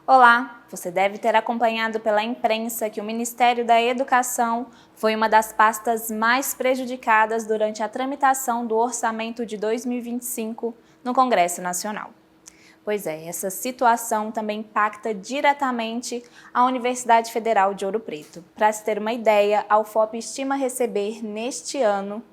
Olá! Você deve ter acompanhado pela imprensa que o Ministério da Educação foi uma das pastas mais prejudicadas durante a tramitação do orçamento de 2025 no Congresso Nacional. Pois é, essa situação também impacta diretamente a Universidade Federal de Ouro Preto. Para se ter uma ideia, a UFOP estima receber neste ano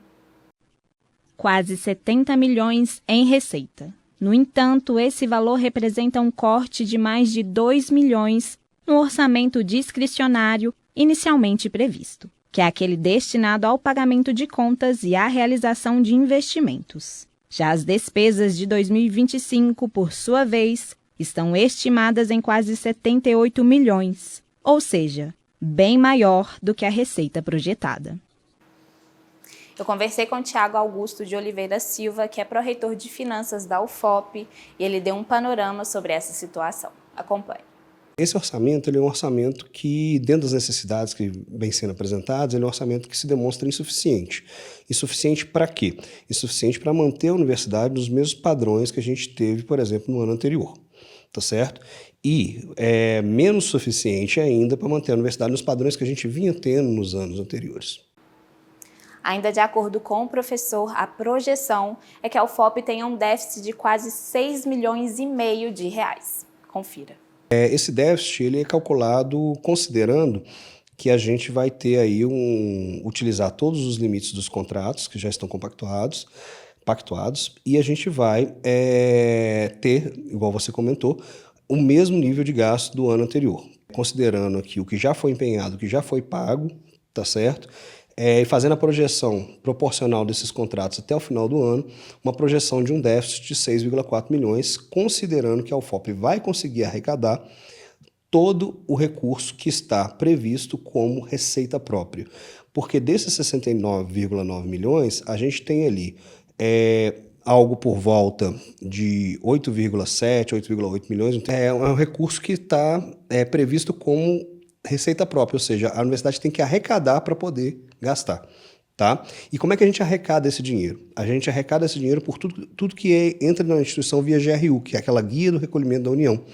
quase 70 milhões em receita. No entanto, esse valor representa um corte de mais de 2 milhões no orçamento discricionário inicialmente previsto, que é aquele destinado ao pagamento de contas e à realização de investimentos. Já as despesas de 2025, por sua vez, estão estimadas em quase 78 milhões, ou seja, bem maior do que a receita projetada. Eu conversei com o Tiago Augusto de Oliveira Silva, que é pró-reitor de Finanças da UFOP, e ele deu um panorama sobre essa situação. Acompanhe. Esse orçamento ele é um orçamento que, dentro das necessidades que vem sendo apresentadas, ele é um orçamento que se demonstra insuficiente. Insuficiente para quê? Insuficiente para manter a universidade nos mesmos padrões que a gente teve, por exemplo, no ano anterior. Tá certo? E é menos suficiente ainda para manter a universidade nos padrões que a gente vinha tendo nos anos anteriores. Ainda de acordo com o professor, a projeção é que a UFOP tenha um déficit de quase 6 milhões e meio de reais. Confira. Esse déficit ele é calculado considerando que a gente vai ter aí utilizar todos os limites dos contratos que já estão pactuados, e a gente vai ter, igual você comentou, o mesmo nível de gasto do ano anterior, considerando aqui o que já foi empenhado, o que já foi pago, tá certo? E fazendo a projeção proporcional desses contratos até o final do ano, uma projeção de um déficit de 6,4 milhões, considerando que a UFOP vai conseguir arrecadar todo o recurso que está previsto como receita própria. Porque desses 69,9 milhões, a gente tem ali algo por volta de 8,7, 8,8 milhões. É um recurso que está previsto como receita própria, ou seja, a universidade tem que arrecadar para poder gastar, tá? E como é que a gente arrecada esse dinheiro? A gente arrecada esse dinheiro por tudo que entra na instituição via GRU, que é aquela Guia do Recolhimento da União.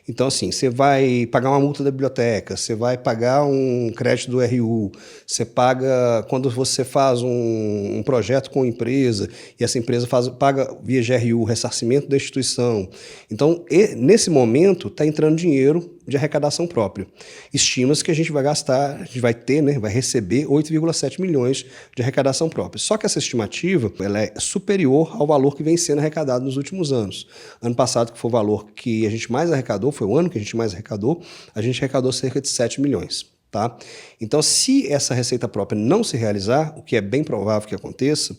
Então, assim, você vai pagar uma multa da biblioteca, você vai pagar um crédito do RU, você paga quando você faz um projeto com uma empresa e essa empresa paga via GRU o ressarcimento da instituição. Então, nesse momento, está entrando dinheiro de arrecadação própria. Estima-se que a gente vai gastar, a gente vai ter, né, vai receber 8,7 milhões de arrecadação própria. Só que essa estimativa ela é superior ao valor que vem sendo arrecadado nos últimos anos. Ano passado, que foi o valor que a gente mais arrecadou, foi o ano que a gente mais arrecadou, a gente arrecadou cerca de 7 milhões. Tá? Então, se essa receita própria não se realizar, o que é bem provável que aconteça,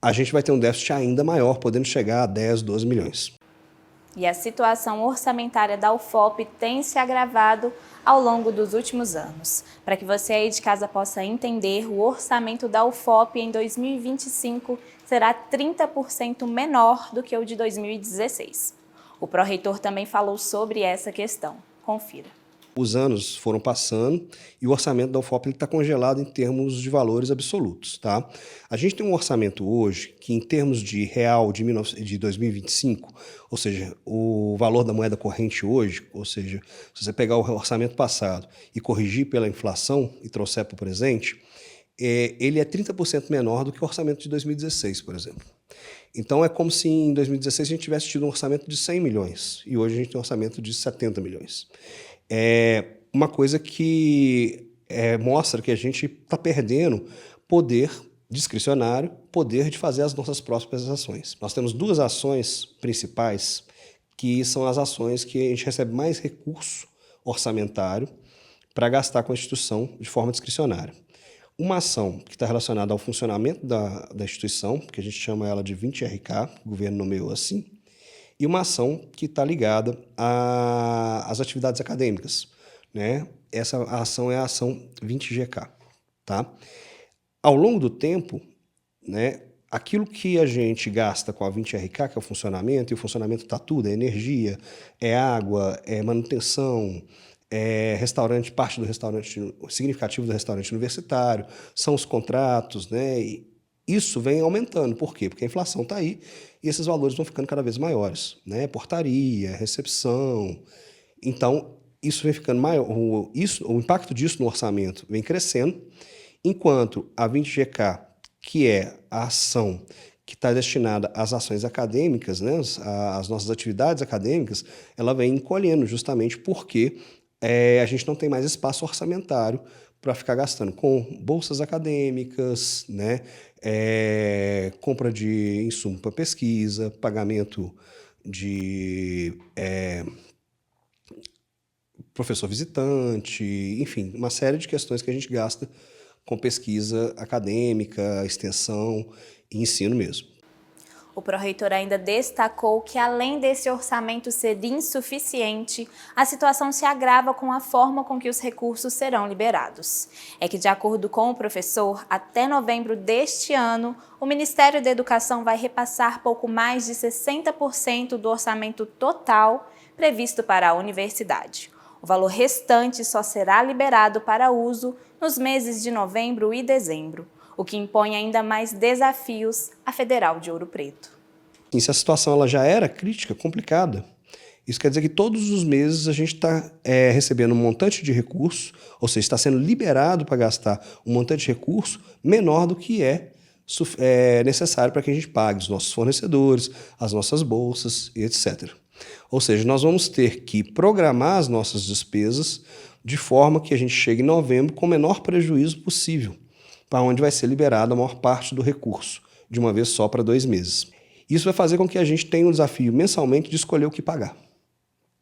a gente vai ter um déficit ainda maior, podendo chegar a 10, 12 milhões. E a situação orçamentária da UFOP tem se agravado ao longo dos últimos anos. Para que você aí de casa possa entender, o orçamento da UFOP em 2025 será 30% menor do que o de 2016. O pró-reitor também falou sobre essa questão. Confira. Os anos foram passando e o orçamento da UFOP está congelado em termos de valores absolutos. Tá? A gente tem um orçamento hoje que, em termos de real de 2025, ou seja, o valor da moeda corrente hoje, ou seja, se você pegar o orçamento passado e corrigir pela inflação e trouxer para o presente, ele é 30% menor do que o orçamento de 2016, por exemplo. Então é como se em 2016 a gente tivesse tido um orçamento de 100 milhões e hoje a gente tem um orçamento de 70 milhões. É uma coisa que mostra que a gente está perdendo poder discricionário, poder de fazer as nossas próprias ações. Nós temos duas ações principais, que são as ações que a gente recebe mais recurso orçamentário para gastar com a instituição de forma discricionária. Uma ação que está relacionada ao funcionamento da instituição, que a gente chama ela de 20RK, o governo nomeou assim, e uma ação que está ligada às atividades acadêmicas, né? Essa ação é a ação 20GK, tá? Ao longo do tempo, né, aquilo que a gente gasta com a 20RK, que é o funcionamento, e o funcionamento está tudo, é energia, é água, é manutenção, restaurante, parte do restaurante, significativo do restaurante universitário, são os contratos, né? E isso vem aumentando. Por quê? Porque a inflação está aí e esses valores vão ficando cada vez maiores, né? Portaria, recepção. Então, isso vem ficando maior, o impacto disso no orçamento vem crescendo, enquanto a 20GK, que é a ação que está destinada às ações acadêmicas, né, às nossas atividades acadêmicas, ela vem encolhendo justamente porque a gente não tem mais espaço orçamentário para ficar gastando com bolsas acadêmicas, né, compra de insumo para pesquisa, pagamento de professor visitante, enfim, uma série de questões que a gente gasta com pesquisa acadêmica, extensão e ensino mesmo. O pró-reitor ainda destacou que, além desse orçamento ser insuficiente, a situação se agrava com a forma com que os recursos serão liberados. É que, de acordo com o professor, até novembro deste ano, o Ministério da Educação vai repassar pouco mais de 60% do orçamento total previsto para a universidade. O valor restante só será liberado para uso nos meses de novembro e dezembro, o que impõe ainda mais desafios à Federal de Ouro Preto. E se a situação ela já era crítica, complicada, isso quer dizer que todos os meses a gente está recebendo um montante de recurso, ou seja, está sendo liberado para gastar um montante de recurso menor do que é necessário para que a gente pague os nossos fornecedores, as nossas bolsas e etc. Ou seja, nós vamos ter que programar as nossas despesas de forma que a gente chegue em novembro com o menor prejuízo possível, para onde vai ser liberada a maior parte do recurso, de uma vez só para 2 meses. Isso vai fazer com que a gente tenha um desafio mensalmente de escolher o que pagar,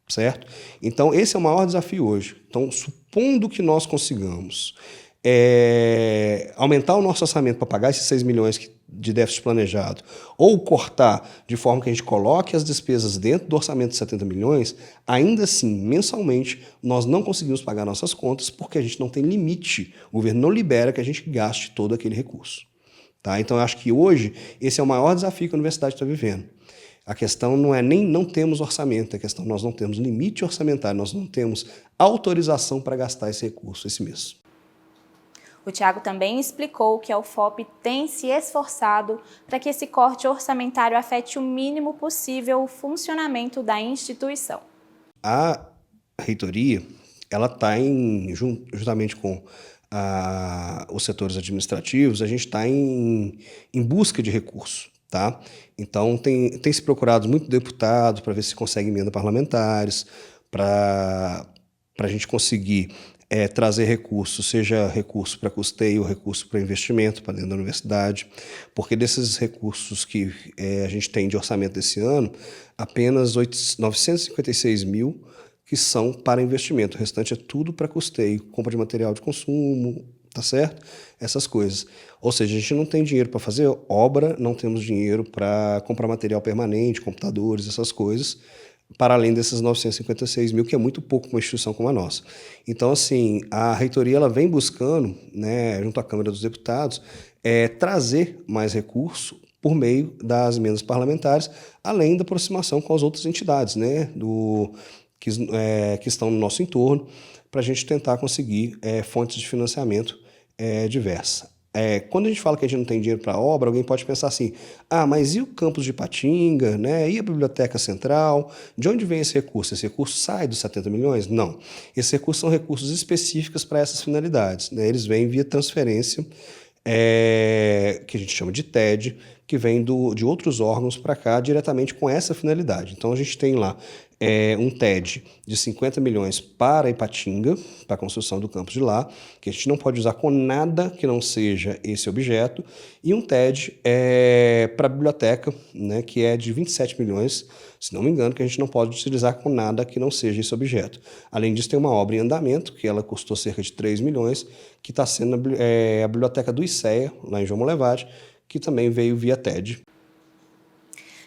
certo? Então, esse é o maior desafio hoje. Então, supondo que nós consigamos aumentar o nosso orçamento para pagar esses 6 milhões de déficit planejado, ou cortar de forma que a gente coloque as despesas dentro do orçamento de 70 milhões, ainda assim, mensalmente, nós não conseguimos pagar nossas contas porque a gente não tem limite. O governo não libera que a gente gaste todo aquele recurso. Tá? Então, eu acho que hoje esse é o maior desafio que a universidade está vivendo. A questão não é nem não temos orçamento, a questão nós não temos limite orçamentário, nós não temos autorização para gastar esse recurso esse mês. O Thiago também explicou que a UFOP tem se esforçado para que esse corte orçamentário afete o mínimo possível o funcionamento da instituição. A reitoria, ela está juntamente com os setores administrativos, a gente está em busca de recursos. Tá? Então, tem se procurado muito deputado para ver se consegue emenda parlamentares, para a gente conseguir trazer recursos, seja recurso para custeio, recurso para investimento para dentro da universidade, porque desses recursos que a gente tem de orçamento desse ano, apenas 956 mil que são para investimento, o restante é tudo para custeio, compra de material de consumo, tá certo? Essas coisas. Ou seja, a gente não tem dinheiro para fazer obra, não temos dinheiro para comprar material permanente, computadores, essas coisas, para além desses 956 mil, que é muito pouco para uma instituição como a nossa. Então, assim, a reitoria ela vem buscando, né, junto à Câmara dos Deputados, trazer mais recurso por meio das emendas parlamentares, além da aproximação com as outras entidades, né, que estão no nosso entorno, para a gente tentar conseguir fontes de financiamento diversas. Quando a gente fala que a gente não tem dinheiro para a obra, alguém pode pensar assim, mas e o campus de Ipatinga, né? E a Biblioteca Central? De onde vem esse recurso? Esse recurso sai dos 70 milhões? Não. Esses recursos são recursos específicos para essas finalidades, né? Eles vêm via transferência, que a gente chama de TED, que vem de outros órgãos para cá diretamente com essa finalidade. Então, a gente tem lá um TED de 50 milhões para Ipatinga, para a construção do campus de lá, que a gente não pode usar com nada que não seja esse objeto, e um TED para a biblioteca, né, que é de 27 milhões, se não me engano, que a gente não pode utilizar com nada que não seja esse objeto. Além disso, tem uma obra em andamento, que ela custou cerca de 3 milhões, que está sendo a biblioteca do ICEA, lá em João Molevade, que também veio via TED.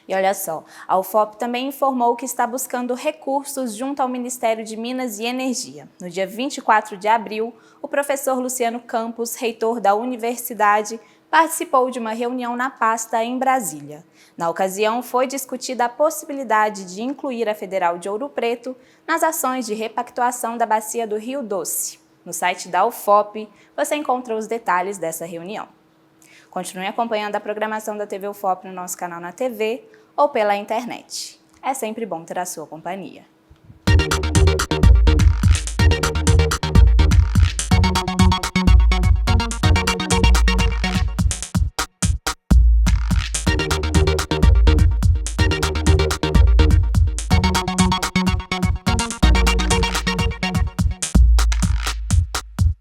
E olha só, a UFOP também informou que está buscando recursos junto ao Ministério de Minas e Energia. No dia 24 de abril, o professor Luciano Campos, reitor da universidade, participou de uma reunião na pasta em Brasília. Na ocasião, foi discutida a possibilidade de incluir a Federal de Ouro Preto nas ações de repactuação da bacia do Rio Doce. No site da UFOP, você encontra os detalhes dessa reunião. Continue acompanhando a programação da TV UFOP no nosso canal na TV ou pela internet. É sempre bom ter a sua companhia.